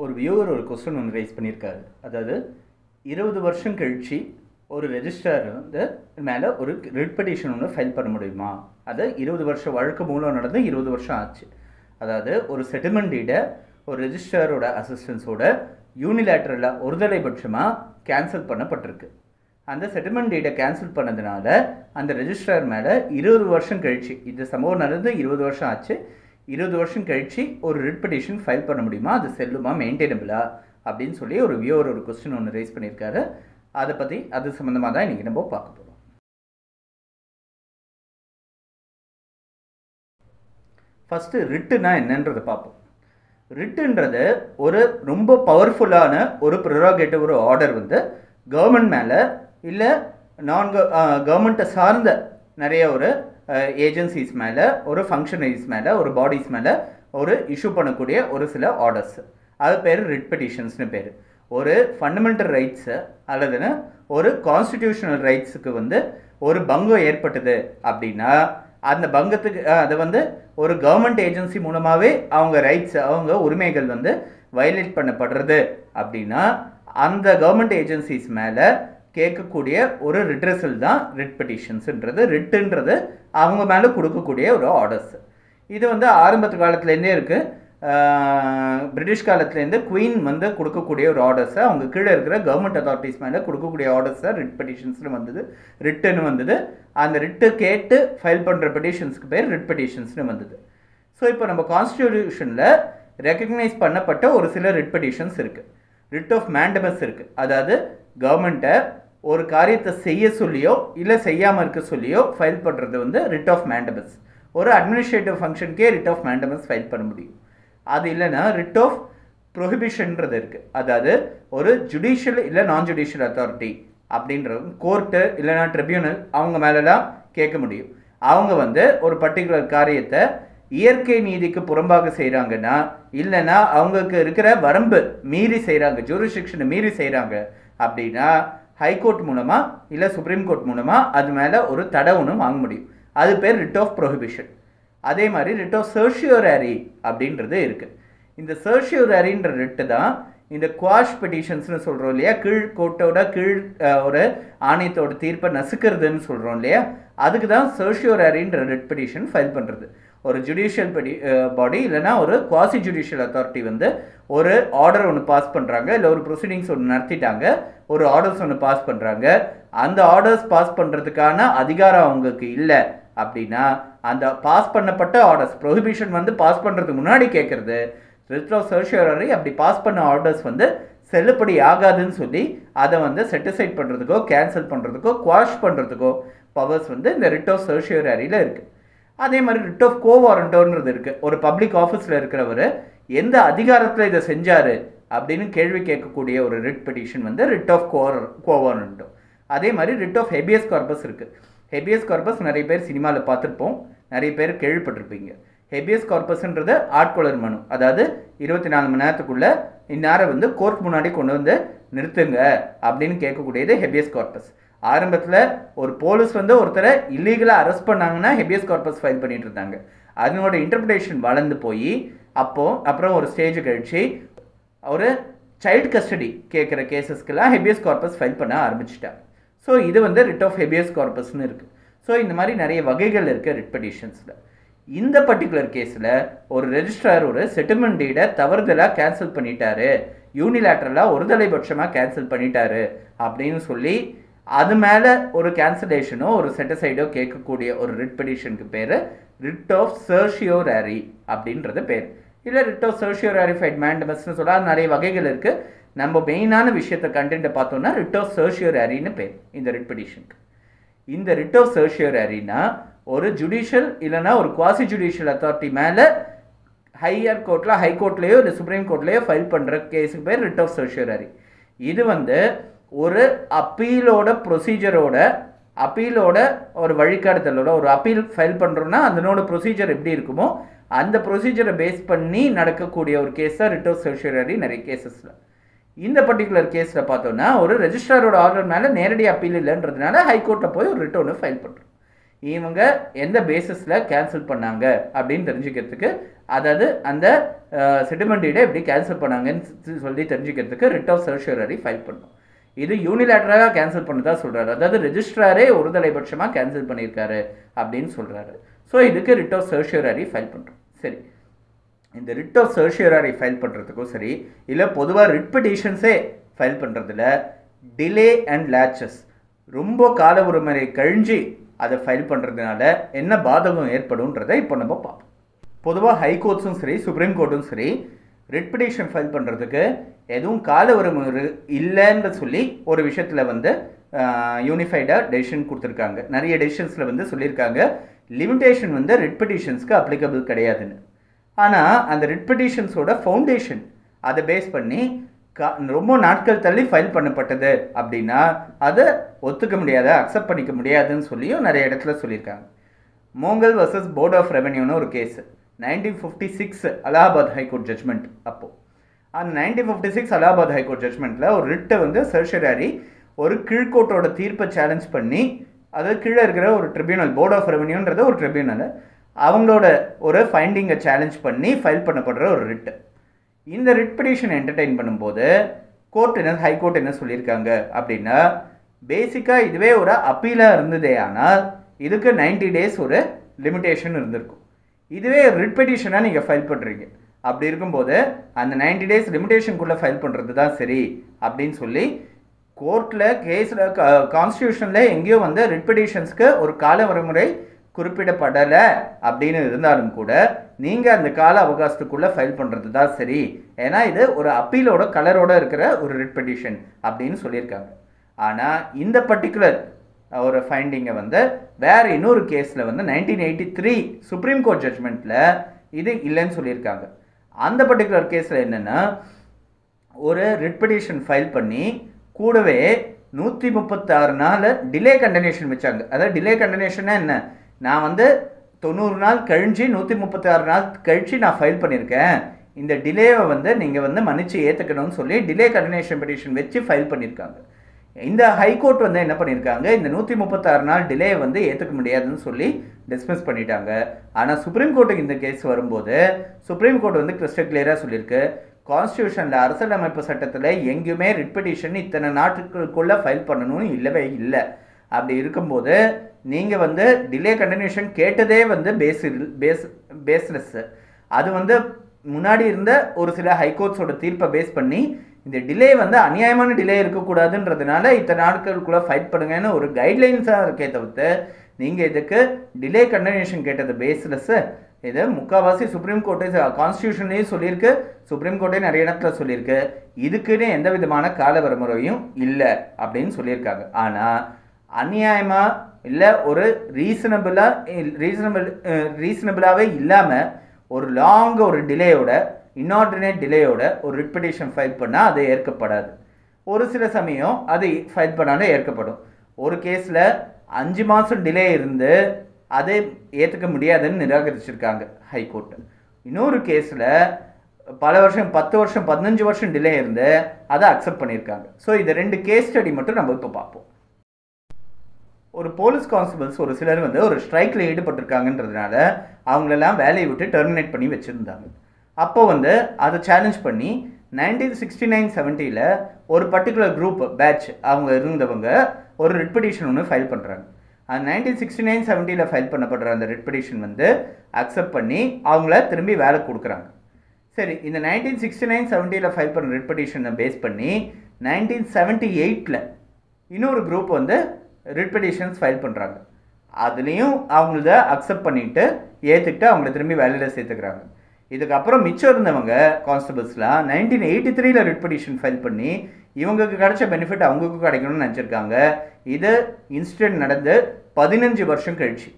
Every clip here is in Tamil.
ஒரு வியூவர் ஒரு கொஸ்டின் ஒன்று ரைஸ் பண்ணியிருக்காரு. அதாவது 20 வருஷம் கழிச்சு ஒரு ரெஜிஸ்ட்ரார் வந்து மேலே ஒரு ரிட் பெட்டிஷன் ஒன்று ஃபைல் பண்ண முடியுமா? அது 20 வருஷம் வழக்கு மூலம் நடந்து 20 வருஷம் ஆச்சு. அதாவது ஒரு செட்டில்மெண்ட் டீடை ஒரு ரெஜிஸ்ட்ராரோட அசிஸ்டன்ஸோட யூனிலேட்ரலாக ஒருதலைபட்சமாக கேன்சல் பண்ணப்பட்டிருக்கு. அந்த செட்டில்மெண்ட் டீடை கேன்சல் பண்ணதுனால அந்த ரெஜிஸ்ட்ரார் மேலே 20 வருஷம் கழிச்சு, இந்த சம்பவம் நடந்து 20 வருஷம் ஆச்சு, 20 வருஷம் கழிச்சு ஒரு ரிட் பெட்டிஷன் ஃபைல் பண்ண முடியுமா? அது செல்லுமா, மெயின்டைனபிளா அப்படின்னு சொல்லி ஒரு வியூவர் ஒரு கொஸ்டின் ஒன்று ரைஸ் பண்ணியிருக்காரு. அதை பற்றி அது சம்மந்தமாக தான் இன்றைக்கி நம்ம பார்க்க போகிறோம். ஃபஸ்ட்டு ரிட்டுனா என்னன்றதை பார்ப்போம். ரிட்டுன்றது ஒரு ரொம்ப பவர்ஃபுல்லான ஒரு ப்ரெரோகேட்டிவ், ஒரு ஆர்டர் வந்து கவர்மெண்ட் மேலே இல்லை கவர்மெண்ட்டை சார்ந்த நிறைய ஒரு ஏஜென்சிஸ் மேலே, ஒரு ஃபங்க்ஷனரிஸ் மேலே, ஒரு பாடிஸ் மேலே ஒரு இஷ்யூ பண்ணக்கூடிய ஒரு சில ஆர்டர்ஸ், அது பேர் ரிட் பெட்டிஷன்ஸ்னு பேர். ஒரு ஃபண்டமெண்டல் ரைட்ஸு அல்லதுன்னு ஒரு கான்ஸ்டிடியூஷனல் ரைட்ஸுக்கு வந்து ஒரு பங்கம் ஏற்பட்டது அப்படின்னா அந்த பங்கத்துக்கு அதை வந்து ஒரு கவர்மெண்ட் ஏஜென்சி மூலமாகவே அவங்க ரைட்ஸ், அவங்க உரிமைகள் வந்து வயலேட் பண்ணப்படுறது அப்படின்னா அந்த கவர்மெண்ட் ஏஜென்சிஸ் மேலே கேட்கக்கூடிய ஒரு ரிட்ரஸல் தான் ரிட் பெட்டிஷன்ஸுன்றது. ரிட்டுன்றது அவங்க மேலே கொடுக்கக்கூடிய ஒரு ஆர்டர்ஸ். இது வந்து ஆரம்பத்து காலத்துலேருந்தே இருக்குது. பிரிட்டிஷ் காலத்துலேருந்து குவீன் வந்து கொடுக்கக்கூடிய ஒரு ஆர்டர்ஸை அவங்க கீழே இருக்கிற கவர்மெண்ட் அத்தாரிட்டிஸ் மேலே கொடுக்கக்கூடிய ஆர்டர்ஸை ரிட் பெட்டிஷன்ஸ்னு வந்தது, ரிட்டுன்னு வந்தது. அந்த ரிட்டு கேட்டு ஃபைல் பண்ணுற பெட்டிஷன்ஸ்க்கு பேர் ரிட் பெட்டிஷன்ஸ்னு வந்தது. ஸோ இப்போ நம்ம கான்ஸ்டிடியூஷனில் ரெக்கக்னைஸ் பண்ணப்பட்ட ஒரு சில ரிட் பெட்டிஷன்ஸ் இருக்குது. ரிட் ஆஃப் மேண்டமஸ் இருக்குது. அதாவது கவர்மெண்ட்டை ஒரு காரியத்தை செய்ய சொல்லியோ இல்லை செய்யாமல் இருக்க சொல்லியோ ஃபைல் பண்ணுறது வந்து ரிட் ஆஃப் மேண்டமஸ். ஒரு அட்மினிஸ்ட்ரேட்டிவ் ஃபங்க்ஷனுக்கே ரிட் ஆஃப் மேண்டமஸ் ஃபைல் பண்ண முடியும். அது இல்லைன்னா ரிட் ஆஃப் ப்ரொஹிபிஷன்றது இருக்குது. அதாவது ஒரு ஜுடிஷியல் இல்லை நான் ஜுடிஷியல் அத்தாரிட்டி அப்படின்றது, கோர்ட்டு இல்லைனா ட்ரிபியூனல், அவங்க மேலெலாம் கேட்க முடியும். அவங்க வந்து ஒரு பர்டிகுலர் காரியத்தை இயற்கை நீதிக்கு புறம்பாக செய்கிறாங்கன்னா, இல்லைன்னா அவங்களுக்கு இருக்கிற வரம்பு மீறி செய்கிறாங்க, ஜூரிஸ்டிக்ஷனை மீறி செய்கிறாங்க அப்படின்னா ஹைகோர்ட் மூலமாக இல்லை சுப்ரீம் கோர்ட் மூலமாக அது மேலே ஒரு தடை ஒன்று வாங்க முடியும். அது பேர் ரிட் ஆஃப் ப்ரொஹிபிஷன். அதே மாதிரி ரிட் ஆஃப் சர்ஷியோரரி அப்படின்றது இருக்குது. இந்த சர்ஷியோரரின்ற ரிட்டு தான் இந்த குவாஷ் பெட்டிஷன்ஸ்னு சொல்கிறோம் இல்லையா, கீழ் கோர்ட்டோட கீழ் ஒரு ஆணையத்தோட தீர்ப்பை நசுக்கிறதுன்னு சொல்கிறோம் இல்லையா, அதுக்கு தான் சர்ஷியோரரின்ற ரிட் பெட்டிஷன் ஃபைல் பண்ணுறது. ஒரு ஜுடிஷியல் பாடி இல்லைனா ஒரு குவாசி ஜுடிஷியல் அத்தாரிட்டி வந்து ஒரு ஆர்டர் ஒன்று பாஸ் பண்ணுறாங்க, இல்லை ஒரு ப்ரொசீடிங்ஸ் ஒன்று நடத்திட்டாங்க, ஒரு ஆர்டர்ஸ் ஒன்று பாஸ் பண்ணுறாங்க. அந்த ஆர்டர்ஸ் பாஸ் பண்ணுறதுக்கான அதிகாரம் அவங்களுக்கு இல்லை அப்படின்னா அந்த பாஸ் பண்ணப்பட்ட ஆர்டர்ஸ், ப்ரொஹிபிஷன் வந்து பாஸ் பண்ணுறதுக்கு முன்னாடி கேட்குறது ரிட் ஆஃப் சர்ஷியோரரி. அப்படி பாஸ் பண்ண ஆர்டர்ஸ் வந்து செல்லுபடி ஆகாதுன்னு சொல்லி அதை வந்து செட்டிசைட் பண்ணுறதுக்கோ கேன்சல் பண்ணுறதுக்கோ குவாஷ் பண்ணுறதுக்கோ பவர்ஸ் வந்து இந்த ரிட் ஆஃப் சர்ஷியோரரியில் இருக்குது. அதே மாதிரி ரிட் ஆஃப் கோவாரண்டோன்றது இருக்குது. ஒரு பப்ளிக் ஆஃபீஸில் இருக்கிறவர் எந்த அதிகாரத்தில் இதை செஞ்சார் அப்படின்னு கேள்வி கேட்கக்கூடிய ஒரு ரிட் பெட்டிஷன் வந்து ரிட் ஆஃப் கோவாரண்டோ. அதே மாதிரி ரிட் ஆஃப் ஹெபியஸ் கார்பஸ் இருக்குது. ஹெபியஸ் கார்பஸ் நிறைய பேர் சினிமாவில் பார்த்துருப்போம், நிறைய பேர் கேள்விப்பட்டிருப்பீங்க. ஹெபியஸ் கார்பஸ்ன்றது ஆட்கொளர் மனு. அதாவது 24 மணி நேரத்துக்குள்ளே இந்நேரம் வந்து கோர்ட் முன்னாடி கொண்டு வந்து நிறுத்துங்க அப்படின்னு கேட்கக்கூடியது ஹெபியஸ் கார்பஸ். ஆரம்பத்தில் ஒரு போலீஸ் வந்து ஒருத்தரை இல்லீகலாக அரெஸ்ட் பண்ணாங்கன்னா ஹெபியஸ் கார்பஸ் ஃபைல் பண்ணிட்டு இருந்தாங்க. அதனோட இன்டர்பிரேஷன் வளர்ந்து போய் அப்புறம் ஒரு ஸ்டேஜ் கழிச்சு ஒரு சைல்டு கஸ்டடி கேட்குற கேசஸ்க்கெல்லாம் ஹெபியஸ் கார்பஸ் ஃபைல் பண்ண ஆரம்பிச்சிட்டாங்க. ஸோ இது வந்து ரிட் ஆஃப் ஹெபியஸ் கார்பஸ்னு இருக்குது. ஸோ இந்த மாதிரி நிறைய வகைகள் இருக்குது ரிட் பெட்டிஷன்ஸில். இந்த பர்டிகுலர் கேஸில் ஒரு ரெஜிஸ்ட்ரார் ஒரு செட்டில்மெண்ட் டீடை தவறுதலாக கேன்சல் பண்ணிட்டாரு, யூனிலேட்ரலாக ஒருதலைபட்சமாக கேன்சல் பண்ணிட்டாரு அப்படின்னு சொல்லி அது மேலே ஒரு கேன்சலேஷனோ ஒரு செட்டிசைடோ கேட்கக்கூடிய ஒரு ரிட் பெட்டிஷனுக்கு பேர் ரிட் ஆஃப் சர்ஷியோரரி அப்படின்றது பேர். இல்லை ரிட் ஆஃப் சர்ஷியோரரிஃபைட் மேண்டமஸ்னு சொன்னால் நிறைய வகைகள் இருக்குது. நம்ம மெயினான விஷயத்தை கண்டென்ட்டை பார்த்தோம்னா ரிட் ஆஃப் சர்ஷியோரரின்னு பேர் இந்த ரிட் பெட்டிஷனுக்கு. இந்த ரிட் ஆஃப் சர்ஷியோரரினா ஒரு ஜுடிஷியல் இல்லைனா ஒரு குவாசி ஜுடிஷியல் அத்தாரிட்டி மேலே ஹையர் கோர்ட்டில், ஹைகோர்ட்லேயோ இல்லை சுப்ரீம் கோர்ட்லேயோ ஃபைல் பண்ணுற கேஸுக்கு பேர் ரிட் ஆஃப் சர்ஷியோரரி. இது வந்து ஒரு அப்பீலோட ப்ரொசீஜரோட, அப்பீலோட ஒரு வழிகாட்டுதலோட, ஒரு அப்பீல் ஃபைல் பண்ணுறோன்னா அதனோட ப்ரொசீஜர் எப்படி இருக்குமோ அந்த ப்ரொசீஜரை பேஸ் பண்ணி நடக்கக்கூடிய ஒரு கேஸ் தான் ரிட் ஆஃப் சர்ஷியோரரி நிறைய கேசஸில். இந்த பர்டிகுலர் கேஸில் பார்த்தோன்னா ஒரு ரெஜிஸ்ட்ராரோட ஆர்டர் மேலே நேரடி அப்பீல் இல்லைன்றதுனால ஹைகோர்ட்டில் போய் ஒரு ரிட் ஒன்று ஃபைல் பண்ணுறோம். இவங்க எந்த பேசிஸில் கேன்சல் பண்ணாங்க அப்படின்னு தெரிஞ்சுக்கிறதுக்கு, அதாவது அந்த செட்டில்மெண்ட் டீடை எப்படி கேன்சல் பண்ணாங்கன்னு சொல்லி தெரிஞ்சுக்கிறதுக்கு ரிட் ஆஃப் சர்ஷியரி ஃபைல் பண்ணணும். இது யூனிலேட்டராக கேன்சல் பண்ணதா சொல்கிறாரு, அதாவது ரெஜிஸ்ட்ராரே ஒரு தலைபட்சமாக கேன்சல் பண்ணியிருக்காரு அப்படின்னு சொல்கிறாரு. ஸோ இதுக்கு ரிட் ஆஃப் சர்ஷியரி ஃபைல் பண்ணுறோம். சரி, இந்த ரிட் ஆஃப் சர்ஷியரி ஃபைல் பண்ணுறதுக்கும் சரி, இல்லை பொதுவாக ரிட் பெட்டிஷன்ஸே ஃபைல் பண்ணுறதுல டிலே அண்ட் லேச்சஸ் ரொம்ப கால உரிமை கழிஞ்சு அதை ஃபைல் பண்ணுறதுனால என்ன பாதகம் ஏற்படும்ன்றதை இப்போ நம்ம பார்ப்போம். பொதுவாக ஹைகோர்ட்ஸும் சரி, சுப்ரீம் கோர்ட்டும் சரி, ரிட் பெட்டிஷன் ஃபைல் பண்ணுறதுக்கு எதுவும் கால உரிமை இல்லைன்னு சொல்லி ஒரு விஷயத்தில் வந்து யூனிஃபைடாக டெசிஷன் கொடுத்துருக்காங்க. நிறைய டெசிஷன்ஸில் வந்து சொல்லியிருக்காங்க லிமிட்டேஷன் வந்து ரிட் பெட்டிஷன்ஸ்க்கு அப்ளிகபிள் கிடையாதுன்னு. ஆனால் அந்த ரிட் பெட்டிஷன்ஸோட ஃபவுண்டேஷன் அதை பேஸ் பண்ணி ரொம்ப நாட்கள் தள்ளி ஃபைல் பண்ணப்பட்டது அப்படின்னா அதை ஒத்துக்க முடியாத, அக்செப்ட் பண்ணிக்க முடியாதுன்னு சொல்லியும் நிறைய இடத்துல சொல்லியிருக்காங்க. மோங்கல் வர்சஸ் போர்ட் ஆஃப் ரெவென்யூன்னு ஒரு கேஸு 1956 அலகாபாத் ஹைகோர்ட் ஜட்ஜ்மெண்ட். அப்போது அந்த 1956 அலகாபாத் ஹைகோர்ட் ஜட்ஜ்மெண்ட்டில் ஒரு ரிட்டை வந்து சர்ஷியரி ஒரு கீழ்கோர்ட்டோட தீர்ப்பை சேலஞ்ச் பண்ணி, அதாவது கீழே இருக்கிற ஒரு ட்ரிபியூனல், போர்ட் ஆஃப் ரெவென்யூன்றது ஒரு ட்ரிபியூனல், அவங்களோட ஒரு ஃபைண்டிங்கை சேலஞ்ச் பண்ணி ஃபைல் பண்ணப்படுற ஒரு ரிட்டு. இந்த ரிட் பெட்டிஷன் என்டர்டெயின் பண்ணும்போது ஹைகோர்ட் என்ன சொல்லியிருக்காங்க அப்படின்னா, பேசிக்காக இதுவே ஒரு அப்பீலாக இருந்ததே ஆனால் இதுக்கு 90 days ஒரு லிமிட்டேஷன் இருந்திருக்கும். இதுவே ரிட் பெட்டிஷனாக நீங்கள் ஃபைல் பண்ணுறீங்க, அப்படி இருக்கும்போது அந்த 90 days லிமிட்டேஷனுக்குள்ளே ஃபைல் பண்ணுறது தான் சரி அப்படின்னு சொல்லி கோர்ட்டில் கேஸில் கான்ஸ்டியூஷனில் எங்கேயோ வந்து ரிட் பெட்டிஷன்ஸ்க்கு ஒரு கால வரைமுறை குறிப்பிடப்படலை அப்படின்னு இருந்தாலும் கூட நீங்கள் அந்த கால அவகாசத்துக்குள்ளே ஃபைல் பண்ணுறது தான் சரி, ஏன்னா இது ஒரு அப்பீலோட கலரோடு இருக்கிற ஒரு ரிட் பெட்டிஷன் அப்படின்னு சொல்லியிருக்காங்க. ஆனால் இந்த பர்டிகுலர் ஒரு ஃபைண்டிங்கை வந்து வேறு இன்னொரு கேஸில் வந்து 1983 சுப்ரீம் கோர்ட் ஜட்ஜ்மெண்ட்டில் இது இல்லைன்னு சொல்லியிருக்காங்க. அந்த பர்டிகுலர் கேஸில் என்னென்னா, ஒரு ரிட் பெட்டிஷன் ஃபைல் பண்ணி கூடவே 136 நாள் டிலே கண்டினியூஷன் வச்சாங்க. அதாவது டிலே கண்டினியூஷன்னா என்ன, நான் வந்து 90 நாள் கழிஞ்சு 136 நாள் கழிச்சு நான் ஃபைல் பண்ணியிருக்கேன், இந்த டிலேவை வந்து நீங்கள் வந்து மன்னிச்சு ஏற்றுக்கணும்னு சொல்லி டிலே கண்டினியூஷன் பெட்டிஷன் வச்சு ஃபைல் பண்ணியிருக்காங்க. இந்த ஹைகோர்ட் வந்து என்ன பண்ணியிருக்காங்க, இந்த 136 நாள் டிலே வந்து ஏற்றுக்க முடியாதுன்னு சொல்லி டிஸ்மிஸ் பண்ணிட்டாங்க. ஆனால் சுப்ரீம் கோர்ட்டுக்கு இந்த கேஸ் வரும்போது சுப்ரீம் கோர்ட் வந்து கிறிஸ்டல் கிளியராக சொல்லியிருக்கு, கான்ஸ்டியூஷனில் அரசியலமைப்பு சட்டத்தில் எங்கேயுமே ரிட் பெட்டிஷன் இத்தனை நாட்களுக்குள்ளே ஃபைல் பண்ணணும்னு இல்லவே இல்லை. அப்படி இருக்கும்போது நீங்கள் வந்து டிலே கண்டினியூஷன் கேட்டதே வந்து பேஸ்லெஸ்ஸு. அது வந்து முன்னாடி இருந்த ஒரு சில ஹைகோர்ட்ஸோட தீர்ப்பை பேஸ் பண்ணி இந்த டிலே வந்து அநியாயமான டிலே இருக்கக்கூடாதுன்றதுனால இத்தனை நாட்களுக்குள்ளே ஃபைட் பண்ணுங்கன்னு ஒரு கைட்லைன்ஸாக இருக்கே தவிர்த்து, நீங்கள் இதுக்கு டிலே கண்டினியூஷன் கேட்டது பேஸ்லெஸ்ஸு. இது முக்கால்வாசி சுப்ரீம் கோர்ட்டே கான்ஸ்டியூஷன்லேயும் சொல்லியிருக்கு, சுப்ரீம் கோர்ட்டே நிறைய இடத்துல சொல்லியிருக்கு, இதுக்குன்னு எந்த விதமான கால வரைமுறையும் இல்லை அப்படின்னு சொல்லியிருக்காங்க. ஆனால் அநியாயமாக இல்லை ஒரு ரீசனபிளாகவே இல்லாமல் ஒரு லாங் ஒரு டிலேயோட, இன்ஆர்டினேட் டிலேயோட ஒரு ரிட் பெட்டிஷன் ஃபைல் பண்ணால் அது ஏற்கப்படாது. ஒரு சில சமயம் அது ஃபைல் பண்ணாலும் ஏற்கப்படும். ஒரு கேஸில் 5 மாதம் டிலே இருந்து அதை ஏற்றுக்க முடியாதுன்னு நிராகரிச்சிருக்காங்க ஹைகோர்ட். இன்னொரு கேஸில் பல வருஷம், 10 வருஷம் 15 வருஷம் டிலே இருந்து அதை அக்செப்ட் பண்ணியிருக்காங்க. ஸோ இந்த 2 கேஸ் ஸ்டடி மட்டும் நம்ம இப்போ பார்ப்போம். ஒரு போலீஸ் கான்ஸ்டபிள்ஸ் ஒரு சிலர் வந்து ஒரு ஸ்ட்ரைக்கில் ஈடுபட்டிருக்காங்கன்றதுனால அவங்களெல்லாம் வேலையை விட்டு டெர்மினேட் பண்ணி வச்சுருந்தாங்க. அப்போ வந்து அதை சேலஞ்ச் பண்ணி 1969-70 ஒரு பர்டிகுலர் குரூப் பேட்ச் அவங்க இருந்தவங்க ஒரு ரிட் பெட்டிஷன் ஒன்று ஃபைல் பண்ணுறாங்க. அந்த 1969-70 ஃபைல் பண்ணப்படுற அந்த ரிட் பெட்டிஷன் வந்து அக்செப்ட் பண்ணி அவங்கள திரும்பி வேலை கொடுக்குறாங்க. சரி, இந்த 1969-70 ஃபைல் பண்ண ரிட் பெட்டிஷனை பேஸ் பண்ணி 1978 இன்னொரு குரூப் வந்து ரிட் பெட்டிஷன்ஸ் ஃபைல் பண்ணுறாங்க. அதுலேயும் அவங்கள அக்செப்ட் பண்ணிவிட்டு ஏற்றுக்கிட்டு அவங்கள திரும்பி வேலையில் சேர்த்துக்கிறாங்க. இதுக்கப்புறம் மிச்சம் இருந்தவங்க கான்ஸ்டபிள்ஸ்லாம் 1983 ரிட் பெட்டிஷன் ஃபைல் பண்ணி இவங்களுக்கு கிடைச்ச பெனிஃபிட் அவங்களுக்கும் கிடைக்கணும்னு நினச்சிருக்காங்க. இது இன்சிடென்ட் நடந்து 15 வருஷம் கழிச்சு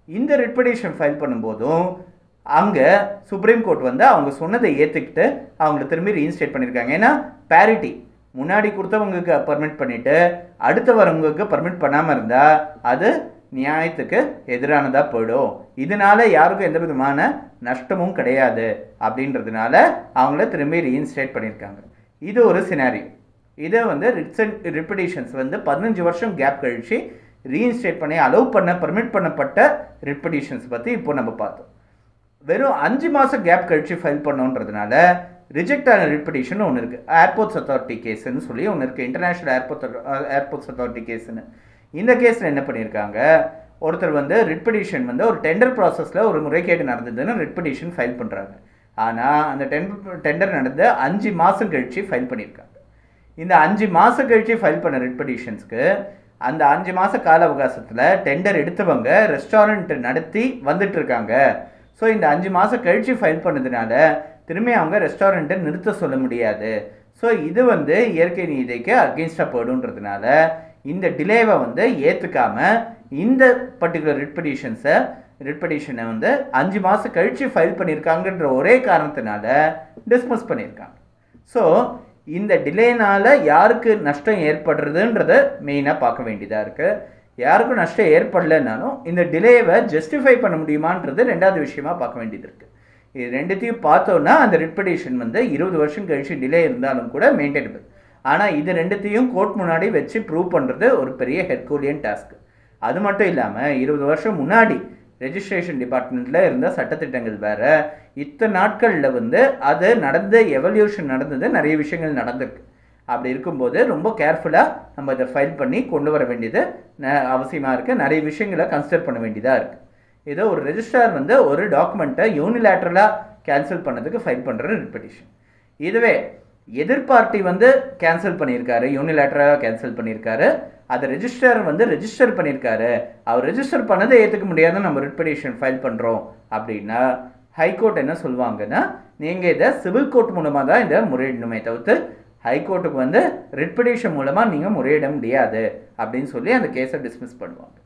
இந்த ரிட் பெட்டிஷன் ஃபைல் பண்ணும்போதும் அங்கே சுப்ரீம் கோர்ட் வந்து அவங்க சொன்னதை ஏற்றுக்கிட்டு அவங்கள திரும்பி ரீஇன்ஸ்டேட் பண்ணியிருக்காங்க. ஏன்னா பேரிட்டி, முன்னாடி கொடுத்தவங்களுக்கு பர்மிட் பண்ணிவிட்டு அடுத்த வரவங்களுக்கு பர்மிட் பண்ணாமல் இருந்தால் அது நியாயத்துக்கு எதிரானதாக போயிடும். இதனால் யாருக்கும் எந்த விதமான நஷ்டமும் கிடையாது அப்படின்றதுனால அவங்கள திரும்பி ரீஇன்ஸ்டேட் பண்ணியிருக்காங்க. இது ஒரு சினாரியோ. இதை வந்து ரிட் பெட்டிஷன்ஸ் வந்து 15 வருஷம் கேப் கழித்து ரீஇன்ஸ்டேட் பண்ணி அலோவ் பண்ண பர்மிட் பண்ணப்பட்ட ரிட் பெட்டிஷன்ஸ் பற்றி இப்போ நம்ம பார்த்தோம். வெறும் 5 மாதம் கேப் கழித்து ஃபைல் பண்ணோன்றதுனால ரிஜெக்ட் ஆன ரிட் பெட்டிஷன் ஒன்று இருக்குது. ஏர்போர்ட்ஸ் அத்தாரிட்டி கேஸ்ன்னு சொல்லி ஒன்று இருக்குது, இன்டர்நேஷ்னல் ஏர்போர்ட்ஸ் அத்தாரிட்டி கேஸ்ன்னு. இந்த கேஸில் என்ன பண்ணியிருக்காங்க, ஒருத்தர் வந்து ரிட் பெட்டிஷன் வந்து ஒரு டெண்டர் ப்ராசஸில் ஒரு முறைகேடு நடந்ததுன்னு ரிட் பெட்டிஷன் ஃபைல் பண்ணுறாங்க. ஆனால் அந்த டெண்டர் நடந்து 5 மாதம் கழித்து ஃபைல் பண்ணியிருக்காங்க. இந்த 5 மாதம் கழித்து ஃபைல் பண்ண ரிட் பெட்டிஷன்ஸ்க்கு அந்த 5 மாத கால அவகாசத்தில் டெண்டர் எடுத்தவங்க ரெஸ்டாரண்ட் நடத்தி வந்துட்டுருக்காங்க. ஸோ இந்த 5 மாதம் கழித்து ஃபைல் பண்ணதுனால திரும்பி அவங்க ரெஸ்டாரண்ட்டை நிறுத்த சொல்ல முடியாது. ஸோ இது வந்து இயற்கை நீதிக்கு அகெயின்ஸ்டாக போய்டுன்றதுனால இந்த டிலேவை வந்து ஏற்றுக்காமல் இந்த பர்டிகுலர் ரிட் பெட்டிஷனை வந்து 5 மாதம் கழித்து ஃபைல் பண்ணியிருக்காங்கன்ற ஒரே காரணத்தினால டிஸ்மிஸ் பண்ணியிருக்காங்க. ஸோ இந்த டிலேனால் யாருக்கு நஷ்டம் ஏற்படுறதுன்றதை மெயினாக பார்க்க வேண்டியதாக இருக்குது. யாருக்கும் நஷ்டம் ஏற்படலைன்னாலும் இந்த டிலேவை ஜஸ்டிஃபை பண்ண முடியுமான்றது ரெண்டாவது விஷயமா பார்க்க வேண்டியது இருக்குது. இது ரெண்டுத்தையும் பார்த்தோன்னா அந்த ரிட் பெட்டிஷன் வந்து 20 வருஷம் கழிச்சு டிலே இருந்தாலும் கூட மெயின்டைனபிள். ஆனால் இது ரெண்டுத்தையும் கோர்ட் முன்னாடி வச்சு ப்ரூவ் பண்ணுறது ஒரு பெரிய ஹெர்கூலியன் டாஸ்க். அது மட்டும் இல்லாமல் 20 வருஷம் முன்னாடி ரெஜிஸ்ட்ரேஷன் டிபார்ட்மெண்ட்டில் இருந்த சட்டத்திட்டங்கள் வேறு, இத்தனை நாட்களில் வந்து அது நடந்த எவல்யூஷன் நடந்தது, நிறைய விஷயங்கள் நடந்திருக்கு. அப்படி இருக்கும்போது ரொம்ப கேர்ஃபுல்லாக நம்ம இதை ஃபைல் பண்ணி கொண்டு வர வேண்டியது அவசியமாக இருக்குது. நிறைய விஷயங்களை கன்சிடர் பண்ண வேண்டியதாக இருக்குது. ஏதோ ஒரு ரெஜிஸ்ட்ரார் வந்து ஒரு டாக்குமெண்ட்டை யூனிலேட்ரலாக கேன்சல் பண்ணதுக்கு ஃபைல் பண்ணுற ரிட் பெட்டிஷன். இதுவே எதிர்பார்ட்டி வந்து கேன்சல் பண்ணியிருக்காரு, யூனிலேட்ரலாக கேன்சல் பண்ணியிருக்காரு, அதை ரெஜிஸ்ட்ரார் வந்து ரெஜிஸ்டர் பண்ணியிருக்காரு, அவர் ரெஜிஸ்டர் பண்ணதை ஏற்றுக்க முடியாதுன்னு நம்ம ரிட் பெட்டிஷன் ஃபைல் பண்ணுறோம் அப்படின்னா ஹைகோர்ட் என்ன சொல்லுவாங்கன்னா, நீங்கள் இதை சிவில் கோர்ட் மூலமாக தான் இதை முறையிடணுமே தவிர்த்து ஹைகோர்ட்டுக்கு வந்து ரிட் பெட்டிஷன் மூலமாக நீங்கள் முறையிட முடியாது அப்படின்னு சொல்லி அந்த கேஸை டிஸ்மிஸ் பண்ணுவாங்க.